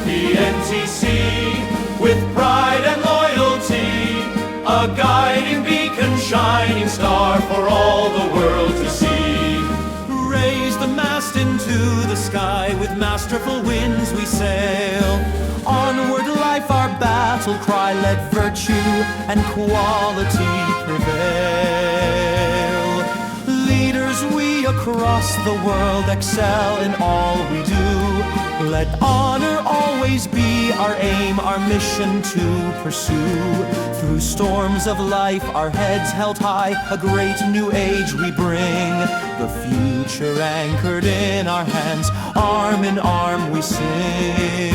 PNTC, with pride and loyalty, a guiding beacon, shining star for all the world to see. Raise the mast into the sky, with masterful winds we sail. Onward, life, our battle cry, let virtue and quality prevail. Leaders, we across the world excel in all we do. Let honor always be our aim, our mission to pursue. Through storms of life, our heads held high, a great new age we bring. The future anchored in our hands, arm in arm we sing.